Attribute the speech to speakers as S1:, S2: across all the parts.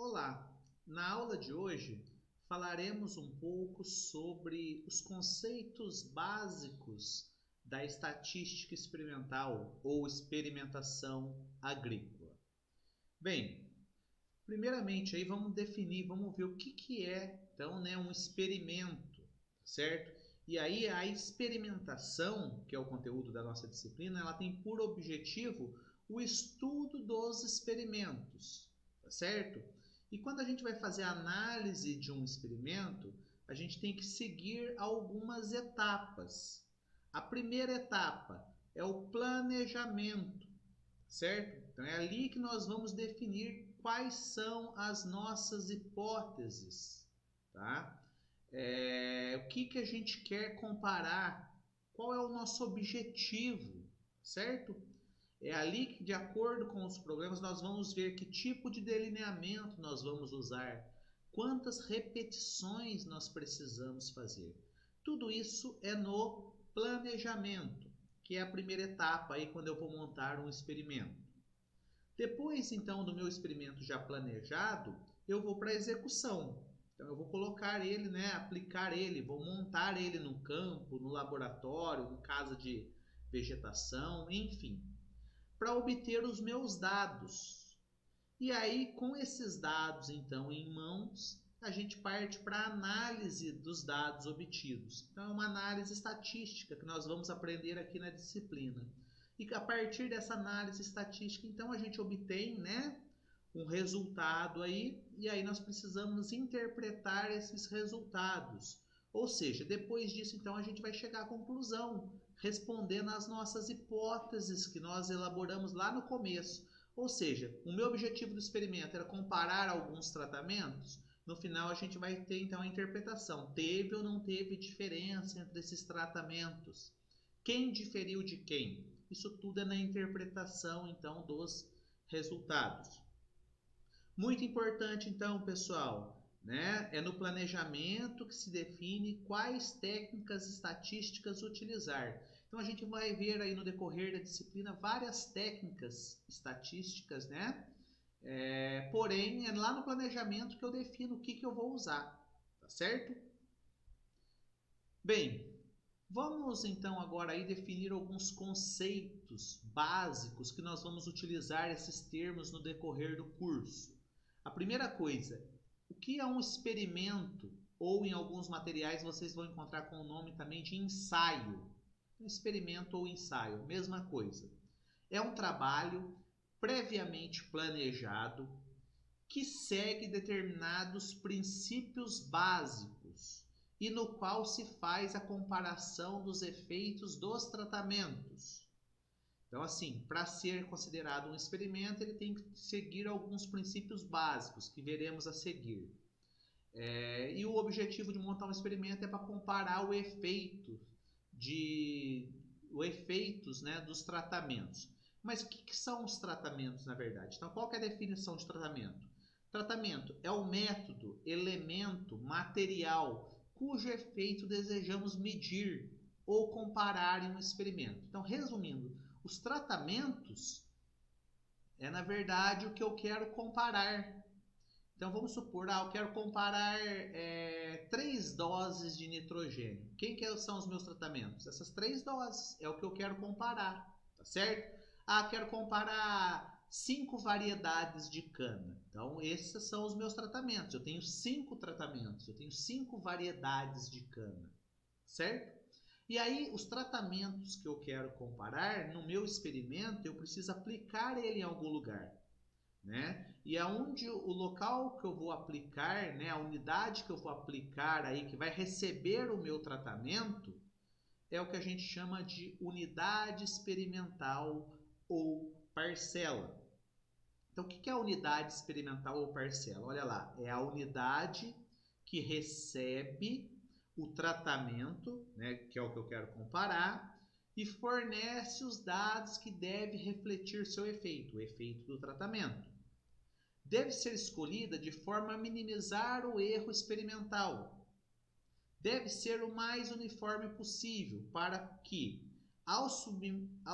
S1: Olá! Na aula de hoje falaremos um pouco sobre os conceitos básicos da estatística experimental ou experimentação agrícola. Bem, primeiramente aí vamos definir, vamos ver o que é então, um experimento, certo? E aí a experimentação, que é o conteúdo da nossa disciplina, ela tem por objetivo o estudo dos experimentos, tá certo? E quando a gente vai fazer a análise de um experimento, a gente tem que seguir algumas etapas. A primeira etapa é o planejamento, certo? Então é ali que nós vamos definir quais são as nossas hipóteses, tá? O que a gente quer comparar, qual é o nosso objetivo, certo? É ali que, de acordo com os problemas, nós vamos ver que tipo de delineamento nós vamos usar, quantas repetições nós precisamos fazer. Tudo isso é no planejamento, que é a primeira etapa aí quando eu vou montar um experimento. Depois, então, do meu experimento já planejado, eu vou para a execução. Então, eu vou colocar ele, aplicar ele, vou montar ele no campo, no laboratório, em casa de vegetação, enfim, para obter os meus dados. E aí, com esses dados, então, em mãos, a gente parte para a análise dos dados obtidos. Então, é uma análise estatística que nós vamos aprender aqui na disciplina. E a partir dessa análise estatística, então, a gente obtém, um resultado aí, e aí nós precisamos interpretar esses resultados. Ou seja, depois disso, então, a gente vai chegar à conclusão, respondendo às nossas hipóteses que nós elaboramos lá no começo. Ou seja, o meu objetivo do experimento era comparar alguns tratamentos. No final, a gente vai ter, então, a interpretação. Teve ou não teve diferença entre esses tratamentos? Quem diferiu de quem? Isso tudo é na interpretação, então, dos resultados. Muito importante, então, pessoal, é no planejamento que se define quais técnicas estatísticas utilizar. Então, a gente vai ver aí no decorrer da disciplina várias técnicas estatísticas, porém, é lá no planejamento que eu defino o que eu vou usar, tá certo? Bem, vamos então agora aí definir alguns conceitos básicos que nós vamos utilizar esses termos no decorrer do curso. A primeira coisa, o que é um experimento? Ou em alguns materiais vocês vão encontrar com o nome também de ensaio. Um experimento ou ensaio, mesma coisa. É um trabalho previamente planejado que segue determinados princípios básicos e no qual se faz a comparação dos efeitos dos tratamentos. Então, assim, para ser considerado um experimento, ele tem que seguir alguns princípios básicos que veremos a seguir. E o objetivo de montar um experimento é para comparar os efeitos dos tratamentos. Mas o que são os tratamentos, na verdade? Então, qual que é a definição de tratamento? Tratamento é o método, elemento, material cujo efeito desejamos medir ou comparar em um experimento. Então, resumindo, os tratamentos é, na verdade, o que eu quero comparar. Então, vamos supor, eu quero comparar 3 doses de nitrogênio. São os meus tratamentos? Essas 3 doses é o que eu quero comparar, tá certo? Quero comparar 5 variedades de cana. Então, esses são os meus tratamentos. Eu tenho 5 tratamentos, eu tenho 5 variedades de cana, certo? E aí, os tratamentos que eu quero comparar, no meu experimento, eu preciso aplicar ele em algum lugar. E aonde o local que eu vou aplicar, a unidade que eu vou aplicar aí, que vai receber o meu tratamento, é o que a gente chama de unidade experimental ou parcela. Então, o que é a unidade experimental ou parcela? Olha lá, é a unidade que recebe o tratamento, que é o que eu quero comparar, e fornece os dados que deve refletir seu efeito, o efeito do tratamento. Deve ser escolhida de forma a minimizar o erro experimental. Deve ser o mais uniforme possível para que, ao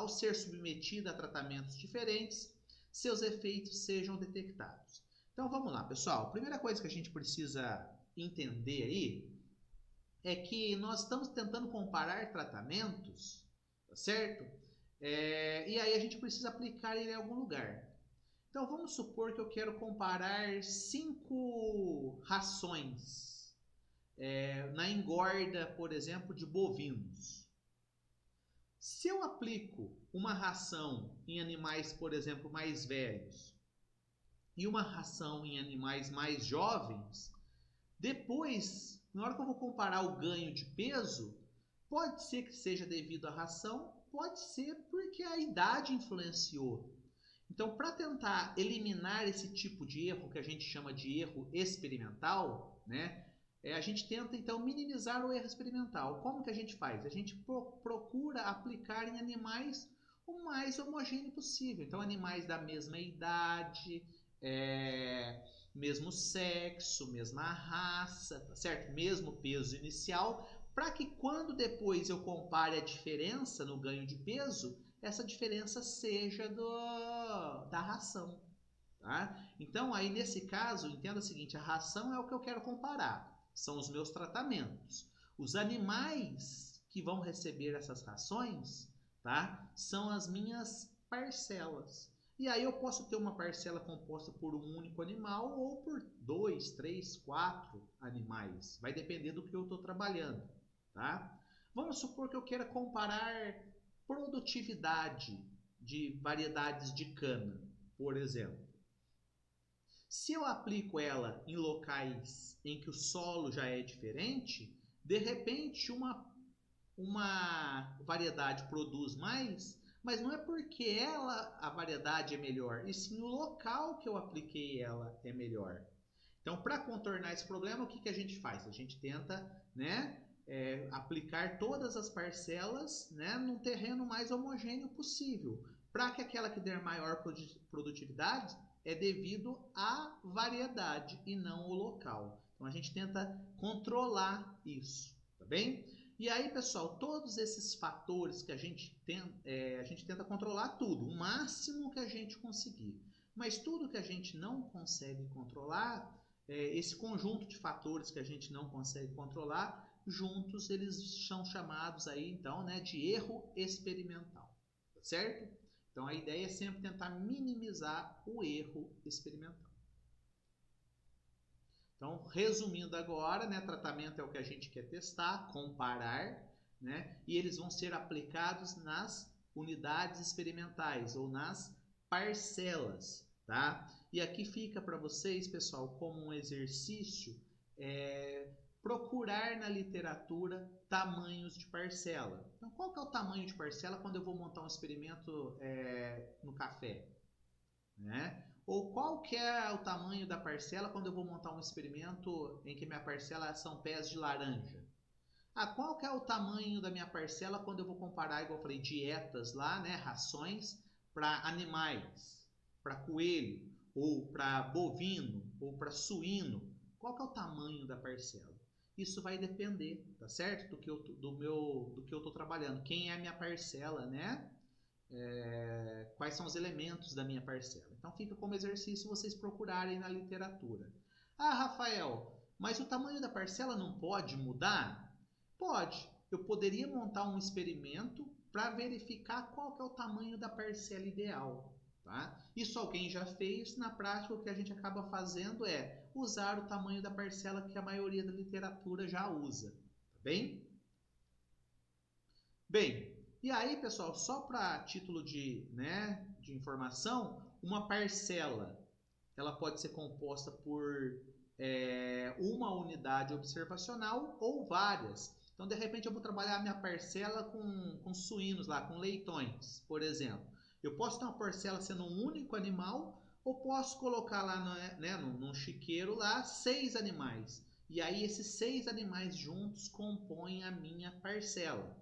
S1: ser submetida a tratamentos diferentes, seus efeitos sejam detectados. Então vamos lá, pessoal. A primeira coisa que a gente precisa entender aí é que nós estamos tentando comparar tratamentos, tá certo? E aí a gente precisa aplicar ele em algum lugar. Então vamos supor que eu quero comparar 5 rações na engorda, por exemplo, de bovinos. Se eu aplico uma ração em animais, por exemplo, mais velhos e uma ração em animais mais jovens, depois, na hora que eu vou comparar o ganho de peso, pode ser que seja devido à ração, pode ser porque a idade influenciou. Então, para tentar eliminar esse tipo de erro que a gente chama de erro experimental, né? A gente tenta então minimizar o erro experimental. Como que a gente faz? A gente procura aplicar em animais o mais homogêneo possível. Então, animais da mesma idade, mesmo sexo, mesma raça, tá certo? Mesmo peso inicial, para que quando depois eu compare a diferença no ganho de peso, essa diferença seja da ração. Tá? Então, aí nesse caso, entenda o seguinte: a ração é o que eu quero comparar, são os meus tratamentos. Os animais que vão receber essas rações, tá? São as minhas parcelas. E aí eu posso ter uma parcela composta por um único animal ou por 2, 3, 4 animais. Vai depender do que eu estou trabalhando, tá? Vamos supor que eu queira comparar produtividade de variedades de cana, por exemplo. Se eu aplico ela em locais em que o solo já é diferente, de repente uma variedade produz mais, mas não é porque a variedade é melhor, e sim o local que eu apliquei ela é melhor. Então, para contornar esse problema, o que a gente faz? A gente tenta, né, aplicar todas as parcelas, né, num terreno mais homogêneo possível, para que aquela que der maior produtividade é devido à variedade e não ao local. Então a gente tenta controlar isso, tá bem? E aí, pessoal, todos esses fatores que a gente tenta controlar tudo, o máximo que a gente conseguir. Mas tudo que a gente não consegue controlar, esse conjunto de fatores que a gente não consegue controlar, juntos eles são chamados aí, então, né, de erro experimental, tá certo? Então a ideia é sempre tentar minimizar o erro experimental. Então, resumindo agora, né, tratamento é o que a gente quer testar, comparar, né, e eles vão ser aplicados nas unidades experimentais ou nas parcelas, tá? E aqui fica para vocês, pessoal, como um exercício, procurar na literatura tamanhos de parcela. Então, qual que é o tamanho de parcela quando eu vou montar um experimento no café? Né? Ou qual que é o tamanho da parcela quando eu vou montar um experimento em que minha parcela são pés de laranja? Qual que é o tamanho da minha parcela quando eu vou comparar, igual eu falei, dietas lá, né, rações para animais, para coelho, ou para bovino, ou para suíno? Qual que é o tamanho da parcela? Isso vai depender, tá certo? Do que eu estou trabalhando. Quem é a minha parcela, né? Quais são os elementos da minha parcela. Então fica como exercício vocês procurarem na literatura. Rafael, mas o tamanho da parcela não pode mudar? Pode. Eu poderia montar um experimento para verificar qual que é o tamanho da parcela ideal. Tá? Isso alguém já fez, na prática o que a gente acaba fazendo é usar o tamanho da parcela que a maioria da literatura já usa. Tá bem? Bem, e aí, pessoal, só para título de informação, uma parcela ela pode ser composta por uma unidade observacional ou várias. Então, de repente, eu vou trabalhar a minha parcela com suínos lá, com leitões, por exemplo. Eu posso ter uma parcela sendo um único animal ou posso colocar lá num chiqueiro lá 6 animais. E aí esses 6 animais juntos compõem a minha parcela.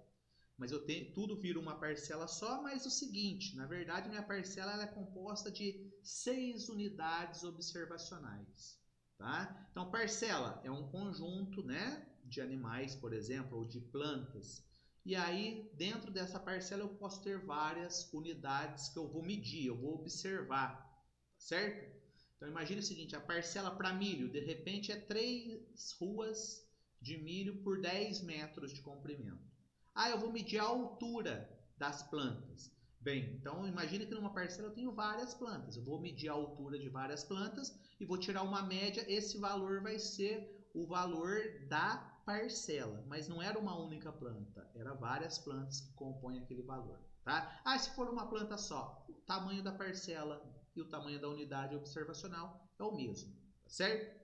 S1: Mas tudo vira uma parcela só, mas o seguinte, na verdade minha parcela ela é composta de 6 unidades observacionais. Tá? Então parcela é um conjunto, né, de animais, por exemplo, ou de plantas. E aí dentro dessa parcela eu posso ter várias unidades que eu vou medir, eu vou observar, certo? Então imagine o seguinte, a parcela para milho, de repente é 3 ruas de milho por 10 metros de comprimento. Ah, eu vou medir a altura das plantas. Bem, então imagine que numa parcela eu tenho várias plantas. Eu vou medir a altura de várias plantas e vou tirar uma média. Esse valor vai ser o valor da parcela, mas não era uma única planta, era várias plantas que compõem aquele valor, tá? Ah, se for uma planta só, o tamanho da parcela e o tamanho da unidade observacional é o mesmo, tá certo?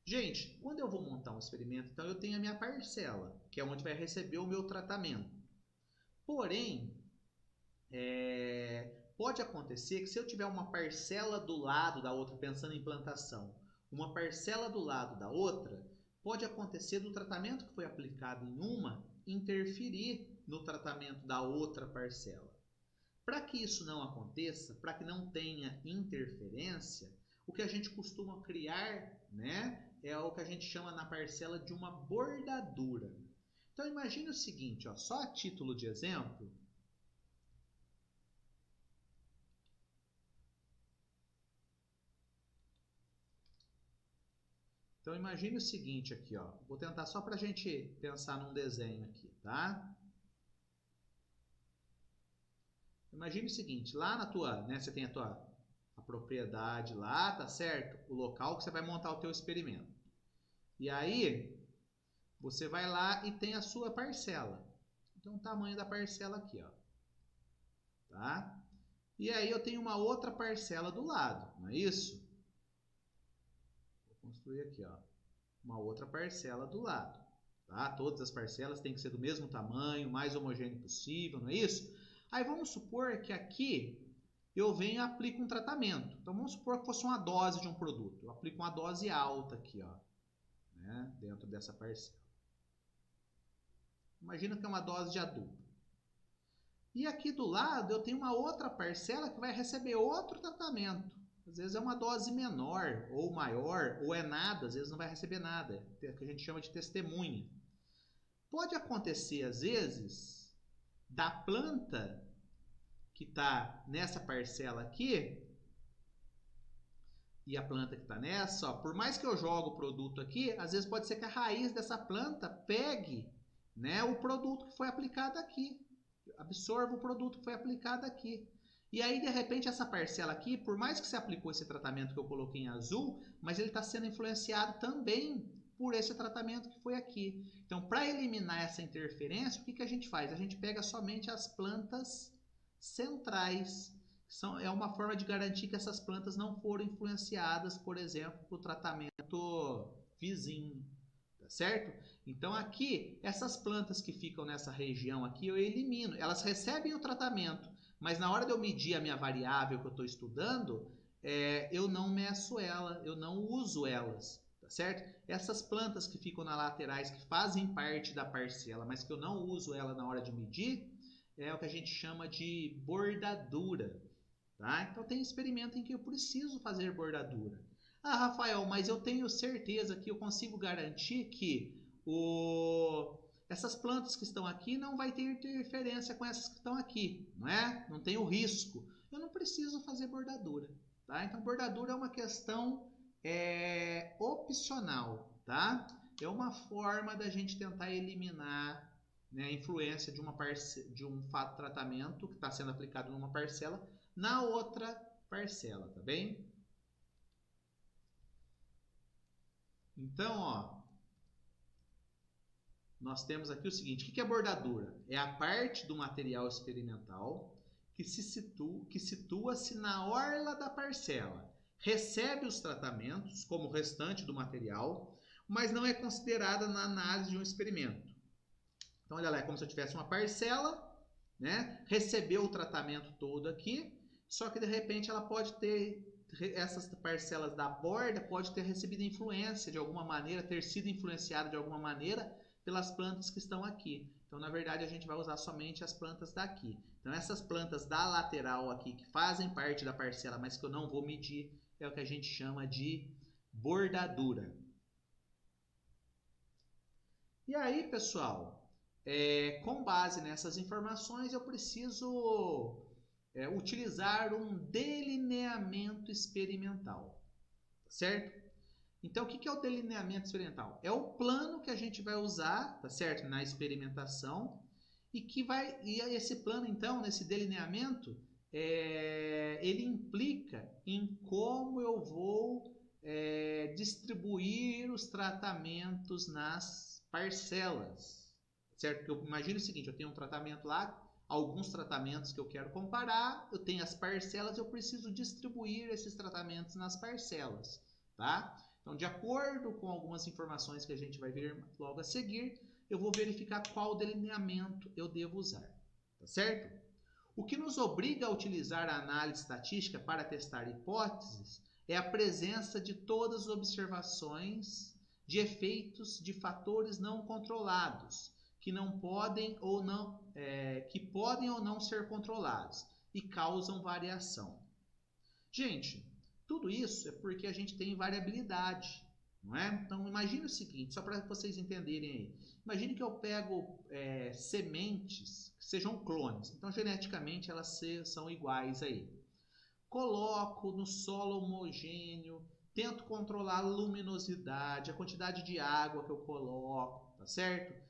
S1: Gente, quando eu vou montar um experimento, então eu tenho a minha parcela, que é onde vai receber o meu tratamento. Porém, pode acontecer que se eu tiver uma parcela do lado da outra, pensando em plantação, uma parcela do lado da outra, pode acontecer do tratamento que foi aplicado em uma interferir no tratamento da outra parcela. Para que isso não aconteça, para que não tenha interferência, o que a gente costuma criar, né, é o que a gente chama na parcela de uma bordadura. Então imagine o seguinte, ó, só a título de exemplo. Então imagine o seguinte aqui, ó. Vou tentar só para a gente pensar num desenho aqui, tá? Imagine o seguinte, lá na tua, né, você tem a propriedade lá, tá certo? O local que você vai montar o teu experimento. E aí, você vai lá e tem a sua parcela. Então, o tamanho da parcela aqui, ó. Tá? E aí eu tenho uma outra parcela do lado, não é isso? Vou construir aqui, ó, uma outra parcela do lado. Tá? Todas as parcelas têm que ser do mesmo tamanho, mais homogêneo possível, não é isso? Aí vamos supor que aqui eu venho e aplico um tratamento. Então vamos supor que fosse uma dose de um produto. Eu aplico uma dose alta aqui, ó, né, dentro dessa parcela. Imagina que é uma dose de adubo. E aqui do lado eu tenho uma outra parcela que vai receber outro tratamento. Às vezes é uma dose menor ou maior, ou é nada, às vezes não vai receber nada. É o que a gente chama de testemunha. Pode acontecer, às vezes, da planta que está nessa parcela aqui e a planta que está nessa, ó, por mais que eu jogue o produto aqui, às vezes pode ser que a raiz dessa planta pegue, né, o produto que foi aplicado aqui. Absorva o produto que foi aplicado aqui. E aí, de repente, essa parcela aqui, por mais que você aplicou esse tratamento que eu coloquei em azul, mas ele está sendo influenciado também por esse tratamento que foi aqui. Então, para eliminar essa interferência, o que a gente faz? A gente pega somente as plantas centrais. É uma forma de garantir que essas plantas não foram influenciadas, por exemplo, por tratamento vizinho. Tá certo? Então aqui, essas plantas que ficam nessa região aqui, eu elimino. Elas recebem o tratamento, mas na hora de eu medir a minha variável que eu estou estudando, eu não meço ela, eu não uso elas, tá certo? Essas plantas que ficam nas laterais, que fazem parte da parcela, mas que eu não uso ela na hora de medir, é o que a gente chama de bordadura, tá? Então tem experimento em que eu preciso fazer bordadura. Ah, Rafael, mas eu tenho certeza que eu consigo garantir que essas plantas que estão aqui não vai ter interferência com essas que estão aqui, não é? Não tem o risco. Eu não preciso fazer bordadura, tá? Então, bordadura é uma questão opcional, tá? É uma forma da gente tentar eliminar, né, a influência de um tratamento que está sendo aplicado numa parcela na outra parcela, tá bem? Então, ó, nós temos aqui o seguinte, o que é bordadura? É a parte do material experimental que situa-se na orla da parcela, recebe os tratamentos como o restante do material, mas não é considerada na análise de um experimento. Então, olha lá, é como se eu tivesse uma parcela, né? Recebeu o tratamento todo aqui, só que de repente ela pode ter, essas parcelas da borda pode ter recebido influência de alguma maneira, ter sido influenciada de alguma maneira pelas plantas que estão aqui. Então, na verdade, a gente vai usar somente as plantas daqui. Então, essas plantas da lateral aqui, que fazem parte da parcela, mas que eu não vou medir, é o que a gente chama de bordadura. E aí, pessoal, com base nessas informações, eu preciso utilizar um delineamento experimental. certo? Então, o que é o delineamento experimental? É o plano que a gente vai usar, tá certo? Na experimentação e esse plano, então, nesse delineamento, ele implica em como eu vou distribuir os tratamentos nas parcelas, certo? Porque eu imagino o seguinte, eu tenho um tratamento lá, alguns tratamentos que eu quero comparar, eu tenho as parcelas, eu preciso distribuir esses tratamentos nas parcelas, tá? Então, de acordo com algumas informações que a gente vai ver logo a seguir, eu vou verificar qual delineamento eu devo usar, tá certo? O que nos obriga a utilizar a análise estatística para testar hipóteses é a presença de todas as observações de efeitos de fatores não controlados, que podem ou não ser controlados e causam variação. Gente, tudo isso é porque a gente tem variabilidade, não é? Então imagine o seguinte, só para vocês entenderem aí. Imagine que eu pego sementes que sejam clones, então geneticamente elas são iguais aí. Coloco no solo homogêneo, tento controlar a luminosidade, a quantidade de água que eu coloco, tá certo?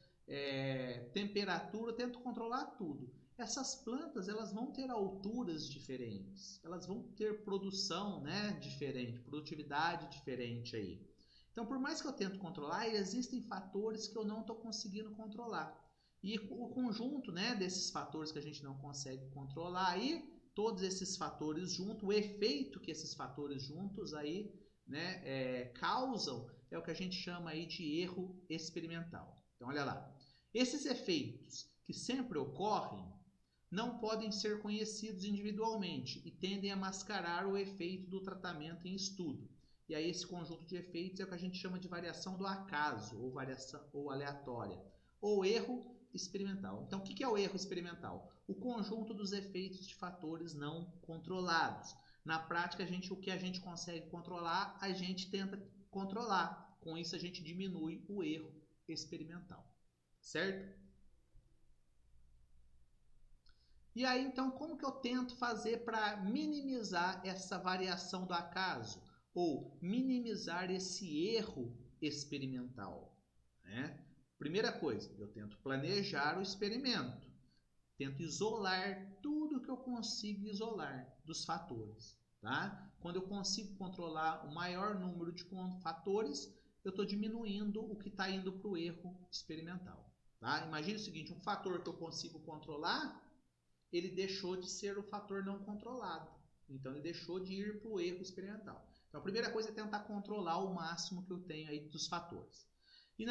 S1: Temperatura, tento controlar tudo. Essas plantas elas vão ter alturas diferentes, elas vão ter produção, né, diferente, produtividade diferente aí. Então, por mais que eu tente controlar, existem fatores que eu não estou conseguindo controlar. E o conjunto, né, desses fatores que a gente não consegue controlar aí, todos esses fatores juntos, o efeito que esses fatores juntos aí, né, causam é o que a gente chama aí de erro experimental. Então, olha lá. Esses efeitos que sempre ocorrem não podem ser conhecidos individualmente e tendem a mascarar o efeito do tratamento em estudo. E aí esse conjunto de efeitos é o que a gente chama de variação do acaso, ou variação ou aleatória, ou erro experimental. Então, o que é o erro experimental? O conjunto dos efeitos de fatores não controlados. Na prática, o que a gente consegue controlar, a gente tenta controlar. Com isso, a gente diminui o erro experimental. Certo? E aí, então, como que eu tento fazer para minimizar essa variação do acaso? Ou minimizar esse erro experimental? Né? Primeira coisa, eu tento planejar o experimento. Tento isolar tudo que eu consigo isolar dos fatores. Tá? Quando eu consigo controlar o maior número de fatores, eu estou diminuindo o que está indo para o erro experimental. Tá? Imagine o seguinte, um fator que eu consigo controlar, ele deixou de ser o fator não controlado. Então, ele deixou de ir para o erro experimental. Então, a primeira coisa é tentar controlar o máximo que eu tenho aí dos fatores. E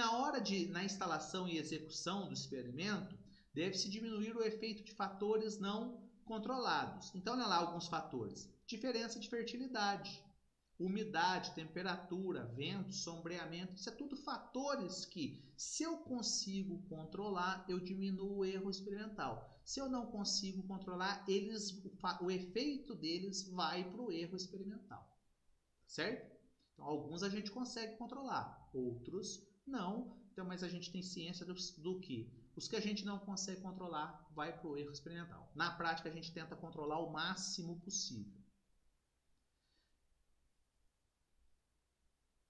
S1: na instalação e execução do experimento, deve-se diminuir o efeito de fatores não controlados. Então, olha lá alguns fatores. Diferença de fertilidade, umidade, temperatura, vento, sombreamento. Isso é tudo fatores que, se eu consigo controlar, eu diminuo o erro experimental. Se eu não consigo controlar, o efeito deles vai para o erro experimental. Certo? Então, alguns a gente consegue controlar, outros não. Então, mas a gente tem ciência do que os que a gente não consegue controlar vai para o erro experimental. Na prática, a gente tenta controlar o máximo possível.